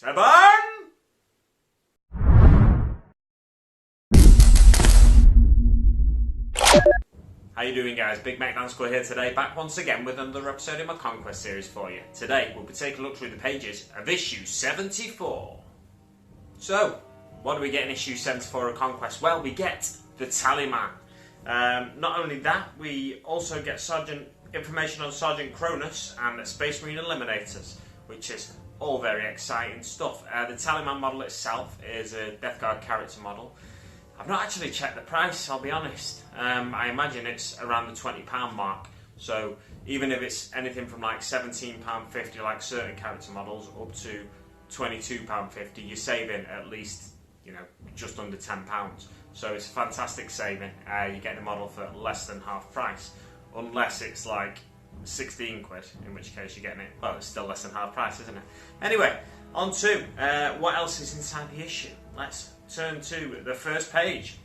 7. How you doing, guys? Big Mac Dansko here today, back once again with another episode in my Conquest series for you. Today we'll be taking a look through the pages of issue 74. So, what do we get in issue 74 of Conquest? Well, we get the Tallyman. Not only that, we also get information on Sergeant Cronus and Space Marine eliminators, which is all very exciting stuff. The Tallyman model itself is a Death Guard character model. I've not actually checked the price, I'll be honest. I imagine it's around the £20 mark. So even if it's anything from like £17.50 like certain character models up to £22.50, you're saving at least, just under £10. So it's a fantastic saving. You're getting a model for less than half price, unless it's like 16 quid, in which case you're getting it, well, it's still less than half price, isn't it? Anyway, on to what else is inside the issue. Let's turn to the first page.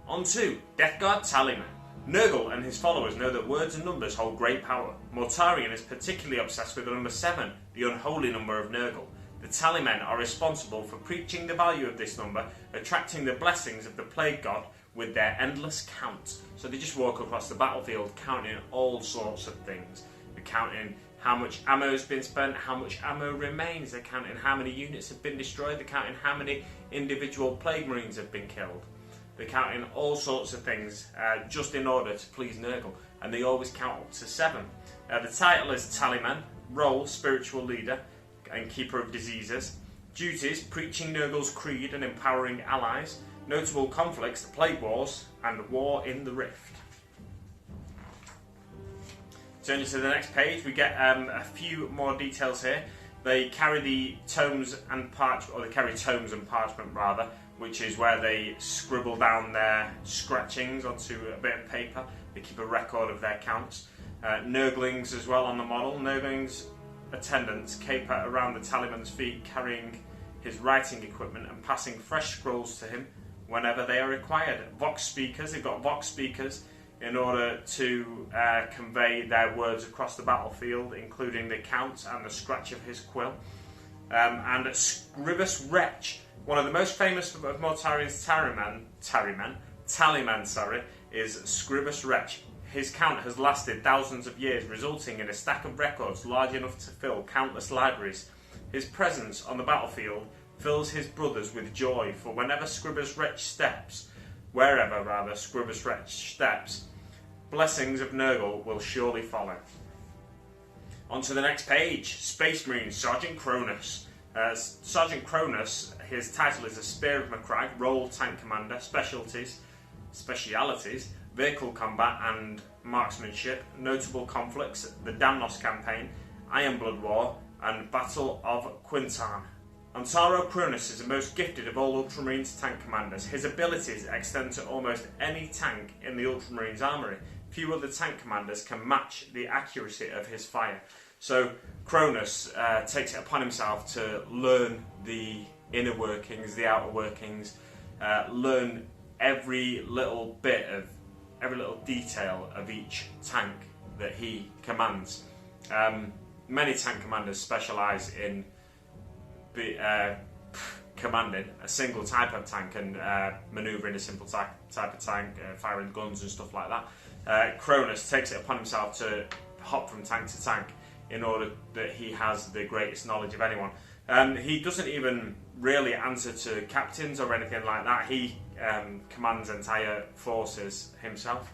On to Death Guard Tallymen. Nurgle and his followers know that words and numbers hold great power. Mortarion is particularly obsessed with the number 7, the unholy number of Nurgle. The Tallymen are responsible for preaching the value of this number, attracting the blessings of the Plague God with their endless count. So they just walk across the battlefield counting all sorts of things. They're counting how much ammo has been spent, how much ammo remains. They're counting how many units have been destroyed. They're counting how many individual Plague Marines have been killed. They're counting all sorts of things just in order to please Nurgle. And they always count up to 7. The title is Tallyman. Role, spiritual leader and keeper of diseases. Duties, preaching Nurgle's creed and empowering allies. Notable conflicts, the Plague Wars and War in the Rift. Turning to the next page, we get a few more details here. They carry the tomes and parchment, or they carry tomes and parchment rather, which is where they scribble down their scratchings onto a bit of paper. They keep a record of their counts. Nurglings as well on the model. Nurglings attendants caper around the Tallyman's feet, carrying his writing equipment and passing fresh scrolls to him whenever they are required. Vox speakers, they've got Vox speakers in order to convey their words across the battlefield, including the count and the scratch of his quill. And Scribus Wretch, one of the most famous of Mortarion's Tallyman, is Scribus Wretch. His count has lasted thousands of years, resulting in a stack of records large enough to fill countless libraries. His presence on the battlefield fills his brothers with joy, for wherever Scribus Wretch steps, blessings of Nurgle will surely follow. On to the next page, Space Marine Sergeant Cronus. Sergeant Cronus, his title is a Spear of Macragge, role tank commander, specialities, vehicle combat and marksmanship. Notable conflicts, the Damnos campaign, Ironblood War and Battle of Quintan. Antaro Cronus is the most gifted of all Ultramarines tank commanders. His abilities extend to almost any tank in the Ultramarines armoury. Few other tank commanders can match the accuracy of his fire. So Cronus takes it upon himself to learn the inner workings, the outer workings, learn every little detail of each tank that he commands. Many tank commanders specialise in commanding a single type of tank and manoeuvring a simple type of tank, firing guns and stuff like that. Cronus takes it upon himself to hop from tank to tank in order that he has the greatest knowledge of anyone. He doesn't even really answer to captains or anything like that. He commands entire forces himself.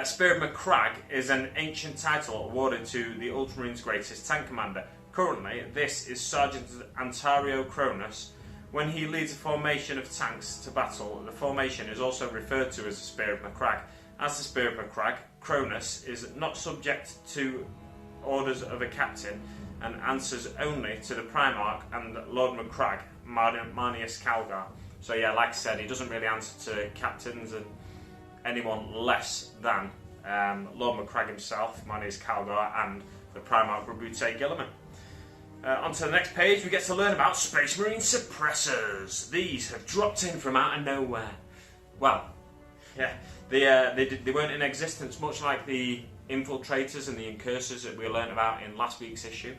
Spear of Macragge is an ancient title awarded to the Ultramarines' greatest tank commander. Currently, this is Sergeant Antario Cronus. When he leads a formation of tanks to battle, the formation is also referred to as the Spear of Macragge. As the Spear of Macragge, Cronus is not subject to orders of a captain and answers only to the Primarch and Lord Macragge, Marnius Calgar. So yeah, like I said, he doesn't really answer to captains and anyone less than Lord Macragge himself, Marnius Calgar, and the Primarch Rabute Guilliman. Onto the next page, we get to learn about Space Marine suppressors. These have dropped in from out of nowhere. Well, yeah, they weren't in existence, much like the infiltrators and the incursors that we learned about in last week's issue.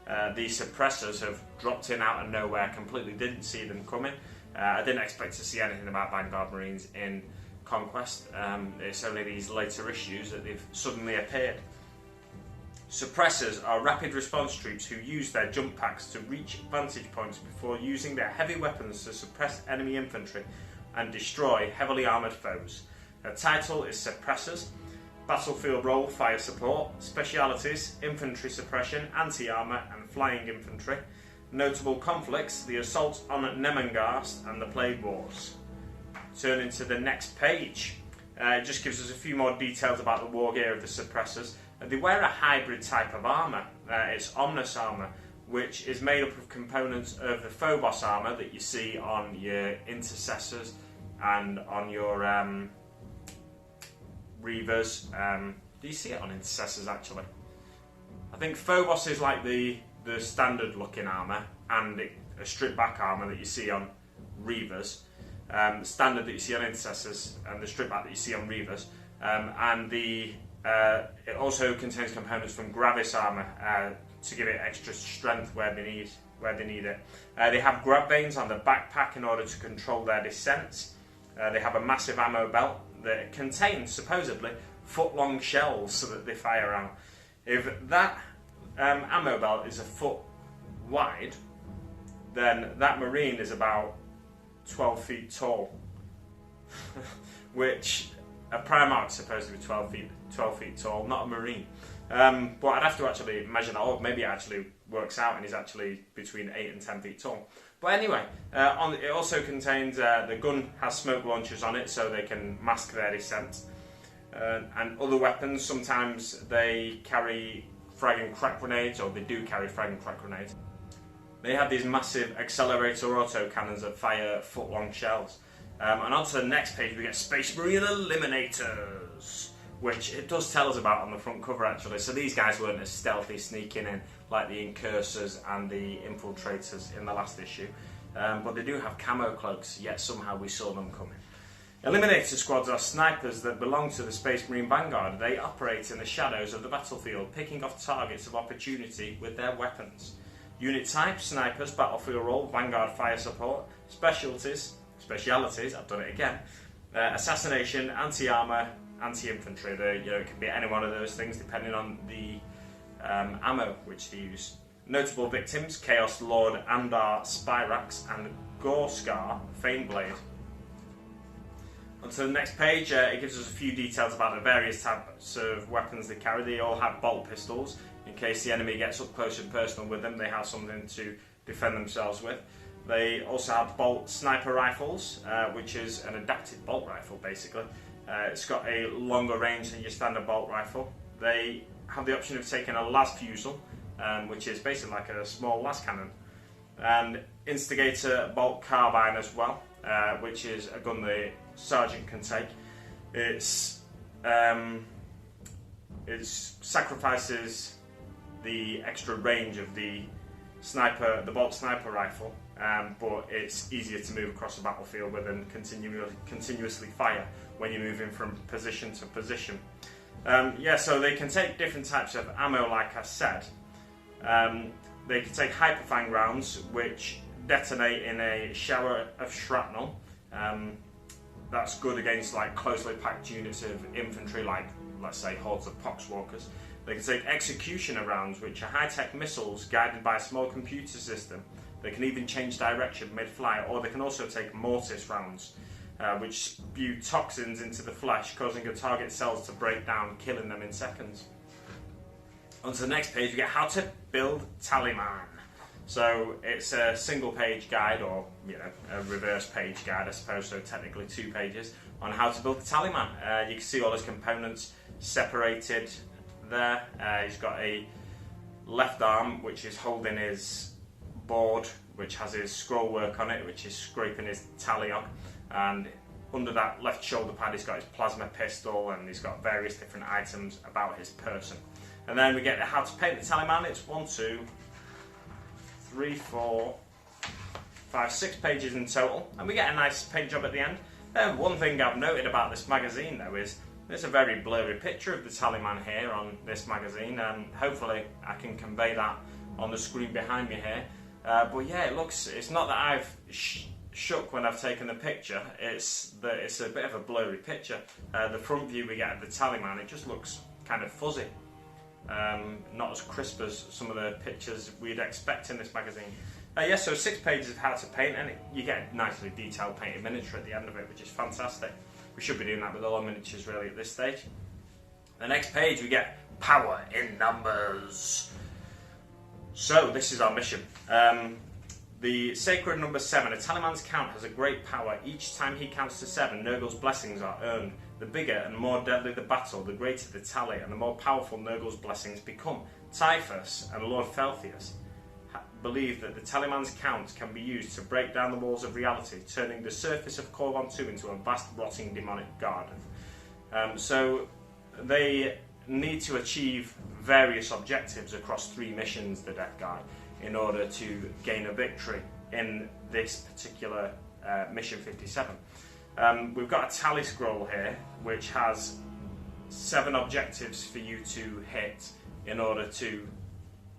The suppressors have dropped in out of nowhere, completely didn't see them coming. I didn't expect to see anything about Vanguard Marines in Conquest. It's only these later issues that they've suddenly appeared. Suppressors are rapid response troops who use their jump packs to reach vantage points before using their heavy weapons to suppress enemy infantry and destroy heavily armoured foes. Their title is Suppressors. Battlefield role, fire support. Specialities, infantry suppression, anti-armour and flying infantry. Notable conflicts, the assault on Nemengast and the Plague Wars. Turning to the next page, it just gives us a few more details about the war gear of the suppressors. They wear a hybrid type of armour. It's Omnus armour, which is made up of components of the Phobos armour that you see on your intercessors and on your Reavers. Do you see it on intercessors actually? I think Phobos is like the standard looking armour, and a stripped back armour that you see on Reavers. The standard that you see on intercessors and the strip back that you see on Reavers, and it also contains components from Gravis armour to give it extra strength where they need it. They have grab veins on the backpack in order to control their descents. They have a massive ammo belt that contains supposedly foot-long shells so that they fire out. If that ammo belt is a foot wide, then that Marine is about 12 feet tall, which a Primarch is supposed to be 12 feet tall, not a Marine. But I'd have to actually measure that up. Maybe it actually works out and he's actually between 8 and 10 feet tall. But anyway, it also contains, the gun has smoke launchers on it so they can mask their descent. And other weapons, sometimes they carry frag and crack grenades, or they do carry frag and crack grenades. They have these massive accelerator auto cannons that fire foot-long shells. And on to the next page we get Space Marine eliminators, which it does tell us about on the front cover actually. So these guys weren't as stealthy sneaking in like the incursors and the infiltrators in the last issue. But they do have camo cloaks, yet somehow we saw them coming. Eliminator squads are snipers that belong to the Space Marine Vanguard. They operate in the shadows of the battlefield, picking off targets of opportunity with their weapons. Unit type, snipers, battlefield role, Vanguard fire support. Specialities, I've done it again. Assassination, anti-armour, anti-infantry. It can be any one of those things depending on the ammo which they use. Notable victims, Chaos Lord Andar Spyrax and Gorskar Faneblade. On to the next page, it gives us a few details about the various types of weapons they carry. They all have bolt pistols. In case the enemy gets up close and personal with them, they have something to defend themselves with. They also have bolt sniper rifles, which is an adapted bolt rifle basically. It's got a longer range than your standard bolt rifle. They have the option of taking a las fusel, which is basically like a small las cannon, and instigator bolt carbine as well, which is a gun the sergeant can take. It sacrifices the extra range of the bolt sniper rifle, but it's easier to move across the battlefield with and continuously fire when you're moving from position to position. So they can take different types of ammo, like I said. They can take hyperfang rounds, which detonate in a shower of shrapnel. That's good against like closely packed units of infantry, like let's say hordes of poxwalkers. They can take executioner rounds, which are high-tech missiles guided by a small computer system. They can even change direction mid-flight, or they can also take mortis rounds, which spew toxins into the flesh, causing a target cells to break down, killing them in seconds. On to the next page, we get how to build Tallyman. So it's a single-page guide, or a reverse-page guide, I suppose. So technically 2 pages on how to build the Tallyman. You can see all his components separated there. He's got a left arm which is holding his board, which has his scroll work on it, which is scraping his tally on, and under that left shoulder pad he's got his plasma pistol, and he's got various different items about his person. And then we get how to paint the Tallyman. It's 1, 2, 3, 4, 5, 6 pages in total, and we get a nice paint job at the end. One thing I've noted about this magazine though is there's a very blurry picture of the Tallyman here on this magazine, and hopefully I can convey that on the screen behind me here. But yeah, it's not that I've shook when I've taken the picture, it's a bit of a blurry picture. The front view we get of the Tallyman, it just looks kind of fuzzy. Not as crisp as some of the pictures we'd expect in this magazine. Yeah, so 6 pages of how to paint, and you get a nicely detailed painted miniature at the end of it, which is fantastic. We should be doing that with all our miniatures really at this stage. The next page we get power in numbers. So this is our mission. The sacred number 7. A Tallyman's count has a great power. Each time he counts to 7, Nurgle's blessings are earned. The bigger and more deadly the battle, the greater the tally, and the more powerful Nurgle's blessings become. Typhus and Lord Felthius believe that the Tallyman's count can be used to break down the walls of reality, turning the surface of Corvan 2 into a vast rotting demonic garden. So they need to achieve various objectives across 3 missions, the Death Guard, in order to gain a victory in this particular mission 57. We've got a tally scroll here which has 7 objectives for you to hit in order to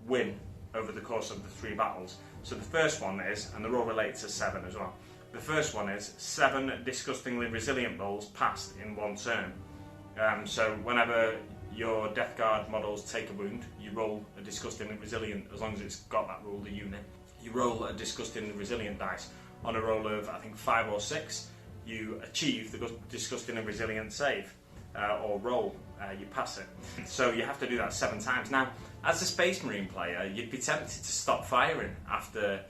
win over the course of the 3 battles. So the first one is, and they're all related to 7 as well, the first one is 7 disgustingly resilient rolls passed in 1 turn. So whenever your Death Guard models take a wound, you roll a disgustingly resilient, as long as it's got that rule, the unit. You roll a disgustingly resilient dice. On a roll of, I think, 5 or 6, you achieve the disgustingly resilient save, or roll, you pass it. So you have to do that 7 times. Now, as a Space Marine player, you'd be tempted to stop firing after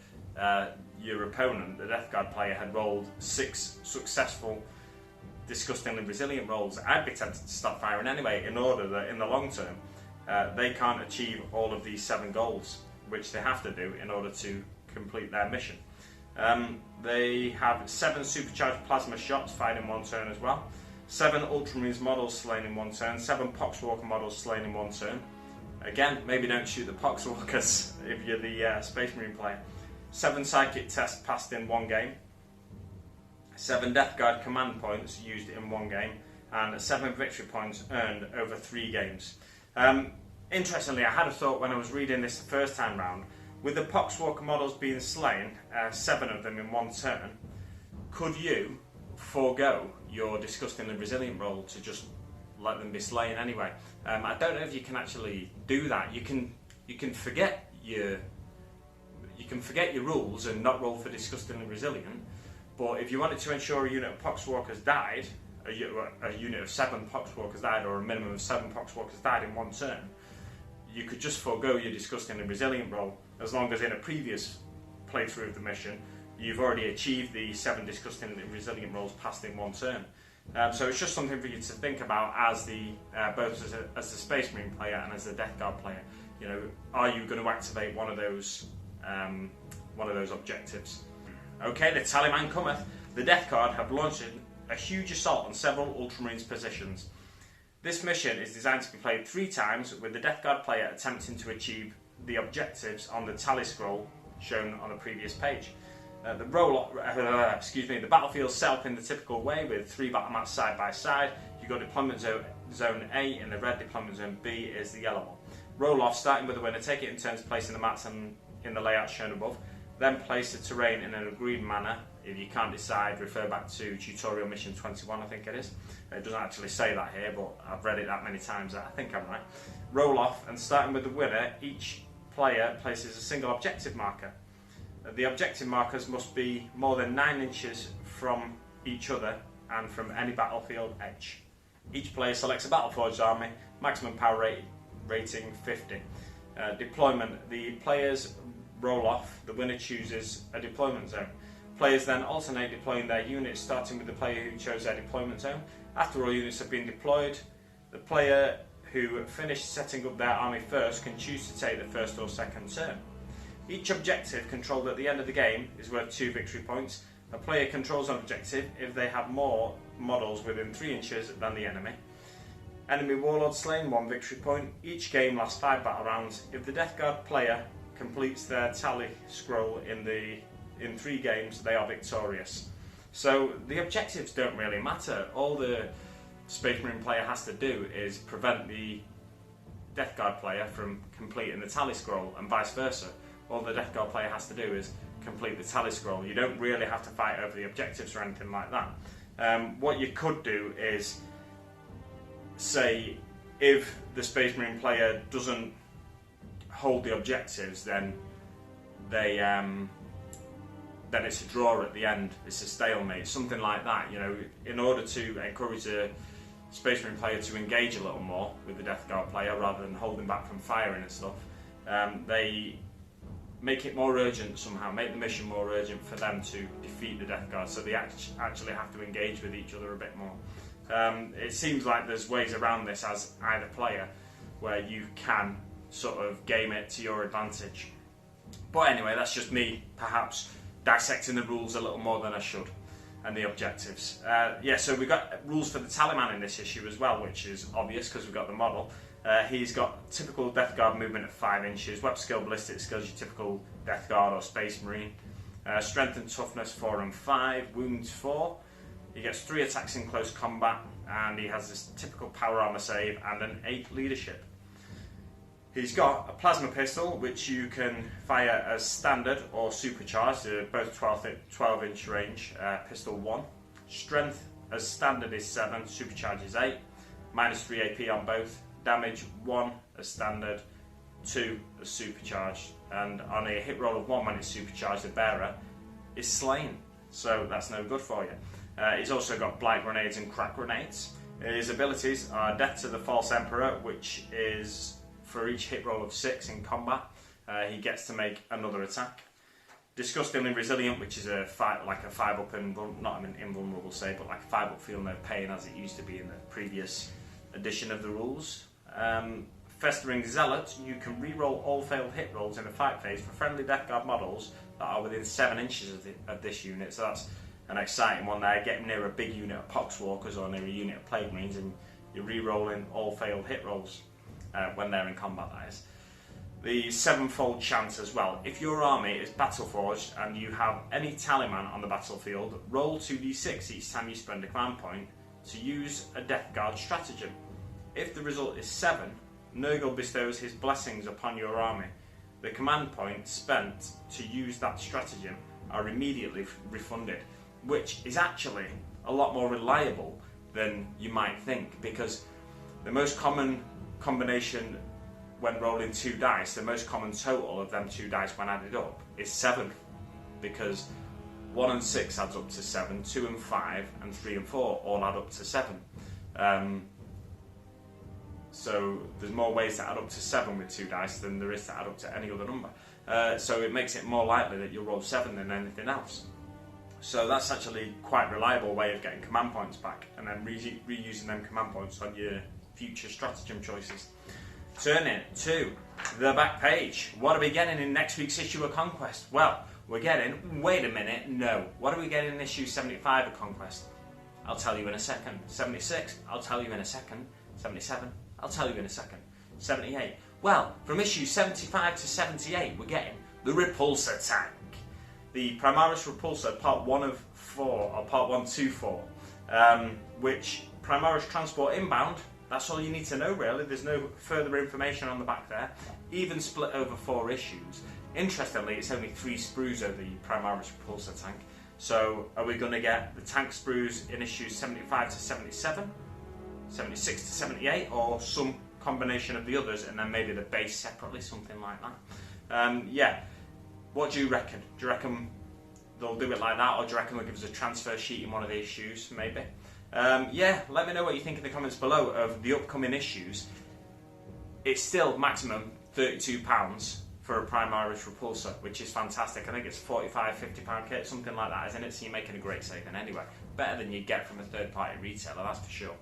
your opponent, the Death Guard player, had rolled 6 successful disgustingly resilient rolls. I'd be tempted to stop firing anyway, in order that in the long term they can't achieve all of these 7 goals, which they have to do in order to complete their mission. They have 7 supercharged plasma shots fired in 1 turn as well, 7 Ultramarines models slain in 1 turn, 7 Poxwalker models slain in 1 turn. Again, maybe don't shoot the Poxwalkers if you're the Space Marine player. 7 psychic tests passed in 1 game, 7 Death Guard command points used in 1 game, and 7 victory points earned over 3 games. Interestingly, I had a thought when I was reading this the first time round. With the Poxwalker models being slain, 7 of them in 1 turn, could you forego your disgustingly resilient roll to just let them be slain anyway? I don't know if you can actually do that. You can forget your rules and not roll for disgustingly resilient. But if you wanted to ensure a unit of Poxwalkers died, a unit of 7 Poxwalkers died, or a minimum of 7 Poxwalkers died in 1 turn, you could just forego your disgustingly resilient roll, as long as in a previous playthrough of the mission you've already achieved the 7 disgustingly resilient rolls passed in 1 turn. So it's just something for you to think about as both as the Space Marine player and as the Death Guard player. You know, are you going to activate one of those objectives? Okay, the Tallyman cometh. The Death Guard have launched a huge assault on several Ultramarines positions. This mission is designed to be played 3 times, with the Death Guard player attempting to achieve the objectives on the tally scroll shown on the previous page. The battlefield set up in the typical way, with 3 battle mats side by side. You've got deployment zone A in the red, deployment zone B is the yellow one. Roll off, starting with the winner, take it in turns placing the mats in the layout shown above. Then place the terrain in an agreed manner. If you can't decide, refer back to tutorial mission 21, I think it is. It doesn't actually say that here, but I've read it that many times that I think I'm right. Roll off, and starting with the winner, each player places a single objective marker. The objective markers must be more than 9 inches from each other and from any battlefield edge. Each player selects a Battleforged army, maximum power rating 50. Deployment, the players roll off, the winner chooses a deployment zone. Players then alternate deploying their units, starting with the player who chose their deployment zone. After all units have been deployed, the player who finished setting up their army first can choose to take the first or second turn. Each objective controlled at the end of the game is worth 2 victory points. A player controls an objective if they have more models within 3 inches than the enemy. Enemy warlord slain, 1 victory point. Each game lasts 5 battle rounds. If the Death Guard player completes their tally scroll in 3 games, they are victorious. So the objectives don't really matter. All the Space Marine player has to do is prevent the Death Guard player from completing the tally scroll, and vice versa. All the Death Guard player has to do is complete the tally scroll. You don't really have to fight over the objectives or anything like that. What you could do is say, if the Space Marine player doesn't hold the objectives, then it's a draw at the end. It's a stalemate, something like that. You know, in order to encourage the Space Marine player to engage a little more with the Death Guard player rather than holding back from firing and stuff, they make it more urgent somehow, make the mission more urgent for them to defeat the Death Guard, so they actually have to engage with each other a bit more. It seems like there's ways around this as either player where you can sort of game it to your advantage. But anyway, that's just me perhaps dissecting the rules a little more than I should, and the objectives. Yeah, so we've got rules for the Tallyman in this issue as well, which is obvious because we've got the model. He's got typical Death Guard movement of 5 inches, weapon skill, ballistic skills, your typical Death Guard or Space Marine. Strength and toughness 4 and 5, wounds 4. He gets 3 attacks in close combat, and he has this typical power armor save and an 8 leadership. He's got a plasma pistol, which you can fire as standard or supercharged, both 12 inch range, pistol 1. Strength as standard is 7, supercharged is 8, minus 3 AP on both. Damage 1 as standard, 2 as supercharged, and on a hit roll of 1 when it's supercharged, the bearer is slain, so that's no good for you. He's also got blight grenades and crack grenades. His abilities are Death to the False Emperor, which is for each hit roll of 6 in combat, he gets to make another attack. Disgustingly Resilient, which is like a 5 up and not an invulnerable save, but like a 5 up feel no pain as it used to be in the previous edition of the rules. Festering Zealot, you can reroll all failed hit rolls in the fight phase for friendly Death Guard models that are within 7 inches of this unit, so that's an exciting one there. Get near a big unit of Poxwalkers or near a unit of Plague Marines and you're re-rolling all failed hit rolls when they're in combat, that is. The 7-fold chance as well. If your army is battle forged and you have any Tallyman on the battlefield, roll 2d6 each time you spend a command point to use a Death Guard stratagem. If the result is 7, Nurgle bestows his blessings upon your army. The command points spent to use that stratagem are immediately refunded, which is actually a lot more reliable than you might think, because the most common combination when rolling 2 dice, the most common total of them 2 dice when added up is 7, because 1 and 6 adds up to 7, 2 and 5, and 3 and 4 all add up to 7. So there's more ways to add up to 7 with 2 dice than there is to add up to any other number. So it makes it more likely that you'll roll 7 than anything else. So that's actually quite a reliable way of getting command points back, and then reusing them command points on your future stratagem choices. Turning to the back page. What are we getting in next week's issue of Conquest? Well, we're getting, wait a minute, no. What are we getting in issue 75 of Conquest? I'll tell you in a second. 76, I'll tell you in a second. 77, I'll tell you in a second. 78. Well, from issue 75 to 78, we're getting the Repulsor tank. The Primaris Repulsor, part 1 of 4, or part 1 to 4, which Primaris transport inbound. That's all you need to know, really. There's no further information on the back there. Even split over 4 issues. Interestingly, it's only 3 sprues over the Primaris Repulsor tank. So, are we going to get the tank sprues in issues 75 to 77, 76 to 78, or some combination of the others, and then maybe the base separately, something like that? Yeah. What do you reckon? Do you reckon they'll do it like that, or do you reckon they'll give us a transfer sheet in one of the issues, maybe? Yeah, let me know what you think in the comments below of the upcoming issues. It's still maximum £32 for a Primaris Repulsor, which is fantastic. I think it's £45, £50 kit, something like that, isn't it? So you're making a great saving anyway. Better than you get from a third-party retailer, that's for sure.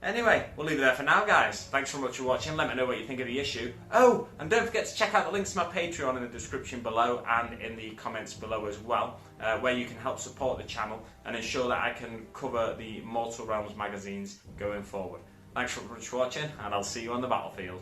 Anyway, we'll leave it there for now, guys. Thanks so much for watching. Let me know what you think of the issue. Oh, and don't forget to check out the links to my Patreon in the description below and in the comments below as well, where you can help support the channel and ensure that I can cover the Mortal Realms magazines going forward. Thanks so much for watching, and I'll see you on the battlefield.